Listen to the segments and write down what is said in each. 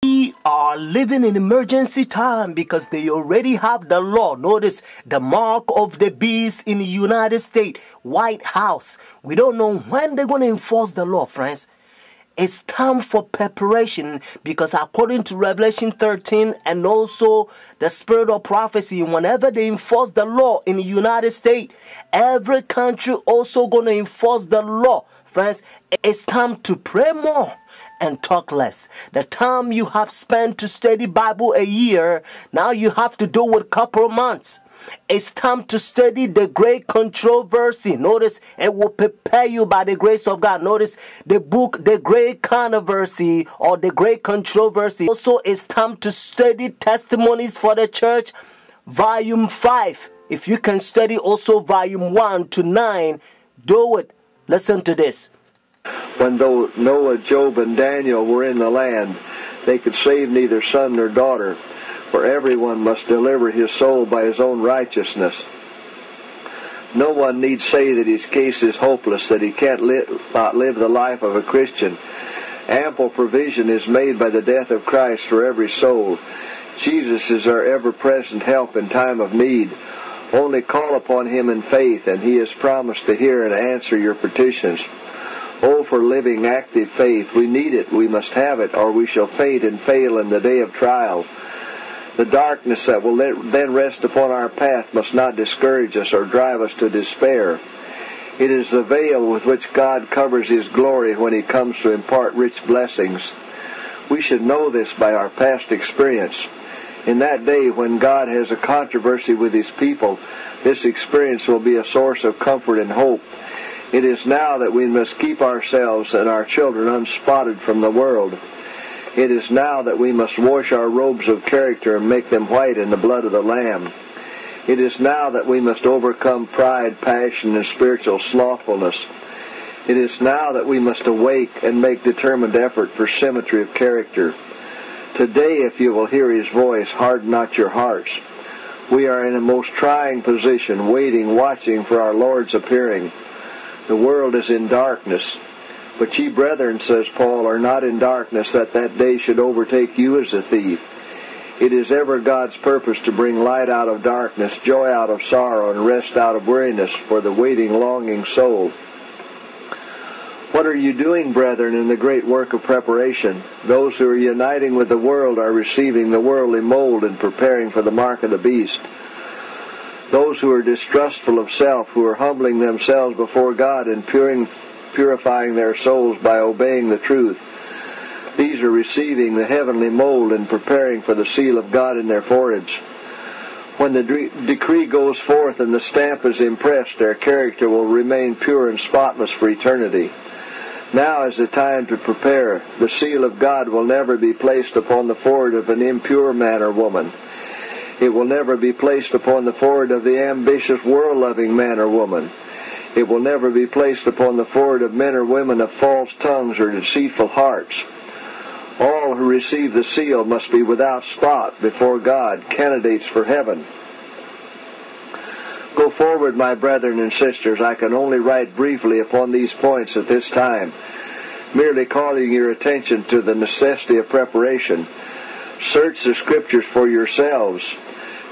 We are living in emergency time because they already have the law. Notice the mark of the beast in the United States, White House. We don't know when they're going to enforce the law, friends. It's time for preparation because according to Revelation 13 and also the spirit of prophecy, whenever they enforce the law in the United States, every country also going to enforce the law. Friends, it's time to pray more and talk less. The time you have spent to study Bible a year, now you have to do it a couple of months. It's time to study the great controversy. Notice, it will prepare you by the grace of God. Notice the book, The Great Controversy or The Great Controversy. Also, it's time to study Testimonies for the Church, Volume 5. If you can study also Volume 1 to 9, do it. Listen to this. When though Noah, Job, and Daniel were in the land, they could save neither son nor daughter, for everyone must deliver his soul by his own righteousness. No one need say that his case is hopeless, that he can't not live the life of a Christian. Ample provision is made by the death of Christ for every soul. Jesus is our ever-present help in time of need. Only call upon him in faith, and he has promised to hear and answer your petitions. Oh, for living, active faith. We need it, we must have it, or we shall faint and fail in the day of trial. The darkness that will then rest upon our path must not discourage us or drive us to despair. It is the veil with which God covers his glory when he comes to impart rich blessings. We should know this by our past experience. In that day when God has a controversy with his people, this experience will be a source of comfort and hope. It is now that we must keep ourselves and our children unspotted from the world. It is now that we must wash our robes of character and make them white in the blood of the Lamb. It is now that we must overcome pride, passion, and spiritual slothfulness. It is now that we must awake and make determined effort for symmetry of character. Today, if you will hear his voice, harden not your hearts. We are in a most trying position, waiting, watching for our Lord's appearing. The world is in darkness. But ye, brethren, says Paul, are not in darkness, that day should overtake you as a thief. It is ever God's purpose to bring light out of darkness, joy out of sorrow, and rest out of weariness for the waiting, longing soul. What are you doing, brethren, in the great work of preparation? Those who are uniting with the world are receiving the worldly mold and preparing for the mark of the beast. Those who are distrustful of self, who are humbling themselves before God and purifying their souls by obeying the truth, these are receiving the heavenly mold and preparing for the seal of God in their foreheads. When the decree goes forth and the stamp is impressed, their character will remain pure and spotless for eternity. Now is the time to prepare. The seal of God will never be placed upon the forehead of an impure man or woman. It will never be placed upon the forehead of the ambitious, world-loving man or woman. It will never be placed upon the forehead of men or women of false tongues or deceitful hearts. All who receive the seal must be without spot before God, candidates for heaven. Go forward, my brethren and sisters. I can only write briefly upon these points at this time, merely calling your attention to the necessity of preparation. Search the Scriptures for yourselves,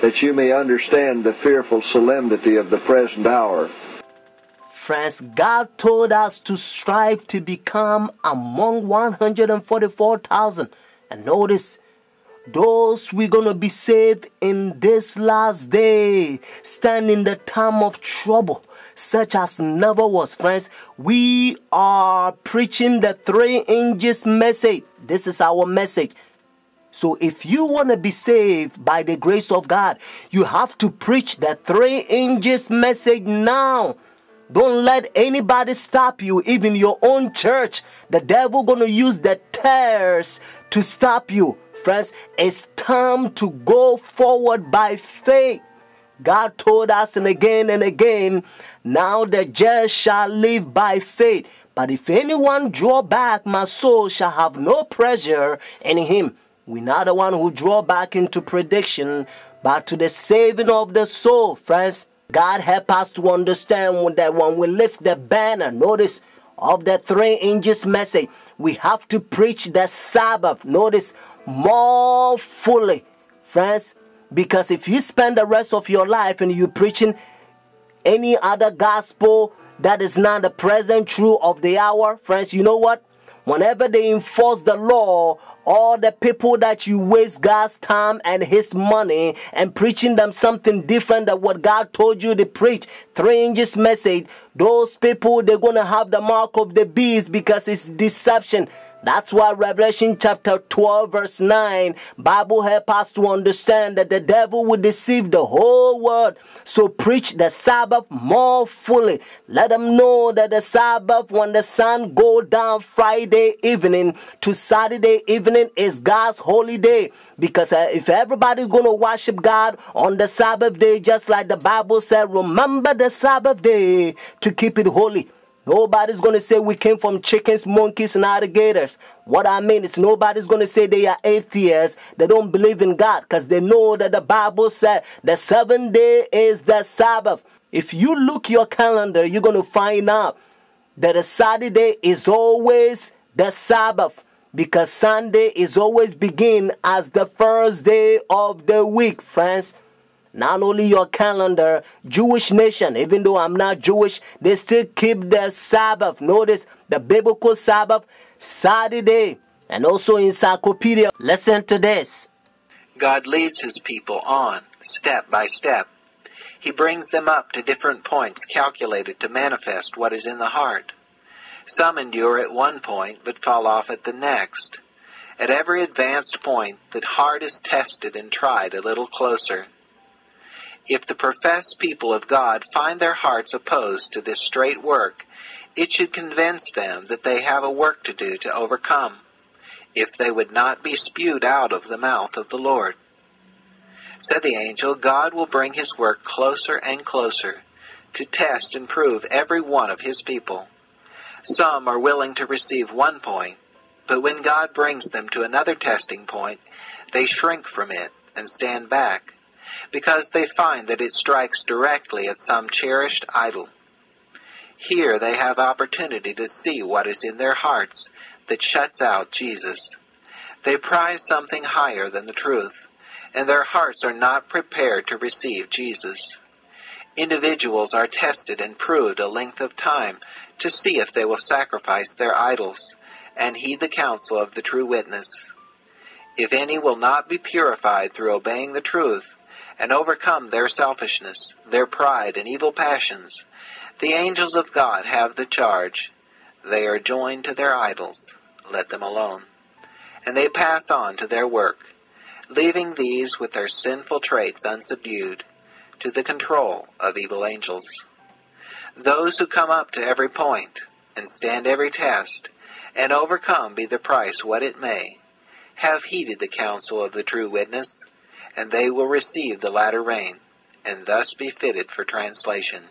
that you may understand the fearful solemnity of the present hour. Friends, God told us to strive to become among 144,000. And notice, those we're going to be saved in this last day, stand in the time of trouble, such as never was. Friends, we are preaching the 3 inches message. This is our message. So if you want to be saved by the grace of God, you have to preach the 3 inches message now. Don't let anybody stop you, even your own church. The devil going to use the tares to stop you. Friends, it's time to go forward by faith. God told us and again, now the just shall live by faith. But if anyone draw back, my soul shall have no pleasure in him. We're not the one who draw back into prediction, but to the saving of the soul, friends. God help us to understand that when we lift the banner, notice, of the 3 inches message, we have to preach the Sabbath. Notice, more fully, friends. Because if you spend the rest of your life and you preaching any other gospel that is not the present truth of the hour, friends, you know what? Whenever they enforce the law, all the people that you waste God's time and his money and preaching them something different than what God told you to preach, 3 inches message, those people, they're going to have the mark of the beast because it's deception. That's why Revelation chapter 12 verse 9, Bible help us to understand that the devil will deceive the whole world. So preach the Sabbath more fully. Let them know that the Sabbath, when the sun go down Friday evening to Saturday evening, is God's holy day. Because if everybody's going to worship God on the Sabbath day, just like the Bible said, remember the Sabbath day to keep it holy. Nobody's going to say we came from chickens, monkeys, and alligators. What I mean is nobody's going to say they are atheists. They don't believe in God because they know that the Bible said the 7th day is the Sabbath. If you look your calendar, you're going to find out that the Saturday is always the Sabbath because Sunday is always begin as the first day of the week, friends. Not only your calendar, Jewish nation, even though I'm not Jewish, they still keep the Sabbath. Notice the biblical Sabbath, Saturday, and also encyclopedia. Listen to this. God leads his people on, step by step. He brings them up to different points calculated to manifest what is in the heart. Some endure at one point, but fall off at the next. At every advanced point, the heart is tested and tried a little closer. If the professed people of God find their hearts opposed to this straight work, it should convince them that they have a work to do to overcome, if they would not be spewed out of the mouth of the Lord. Said the angel, God will bring his work closer and closer, to test and prove every one of his people. Some are willing to receive one point, but when God brings them to another testing point, they shrink from it and stand back, because they find that it strikes directly at some cherished idol. Here they have opportunity to see what is in their hearts that shuts out Jesus. They prize something higher than the truth, and their hearts are not prepared to receive Jesus. Individuals are tested and proved a length of time to see if they will sacrifice their idols and heed the counsel of the true witness. If any will not be purified through obeying the truth, and overcome their selfishness, their pride, and evil passions, the angels of God have the charge. They are joined to their idols. Let them alone. And they pass on to their work, leaving these with their sinful traits unsubdued, to the control of evil angels. Those who come up to every point, and stand every test, and overcome be the price what it may, have heeded the counsel of the true witness, and they will receive the latter rain, and thus be fitted for translation.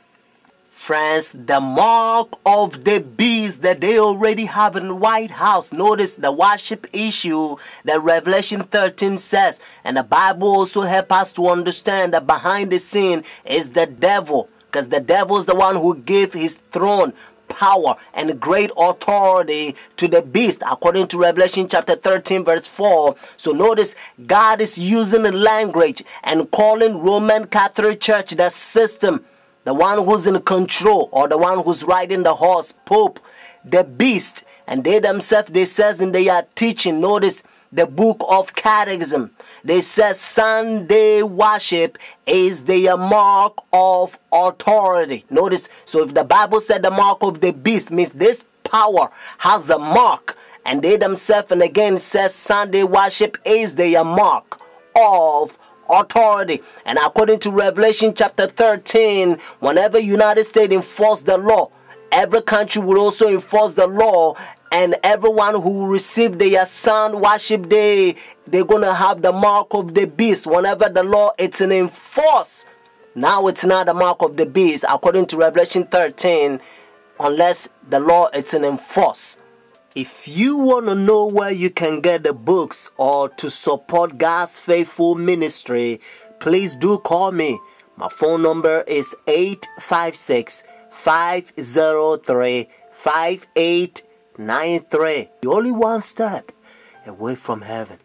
Friends, the mark of the beast that they already have in the White House. Notice the worship issue that Revelation 13 says. And the Bible also helps us to understand that behind the scene is the devil. Because the devil is the one who gave his throne, power, and great authority to the beast, according to Revelation chapter 13 verse 4. So notice God is using the language and calling Roman Catholic Church the system, the one who's in control, or the one who's riding the horse, Pope, the beast. And they themselves, they says in their teaching, notice the book of Catechism, they say Sunday worship is the mark of authority. Notice, so if the Bible said the mark of the beast, means this power has a mark. And they themselves, and again, says Sunday worship is the mark of authority. And according to Revelation chapter 13, whenever United States enforce the law, every country will also enforce the law, and everyone who will receive their sun worship day, they're going to have the mark of the beast. Whenever the law it's in enforce, now it's not the mark of the beast, according to Revelation 13, unless the law it's in enforce. If you want to know where you can get the books or to support God's faithful ministry, please do call me. My phone number is 856-503-5893. You're only one step away from heaven.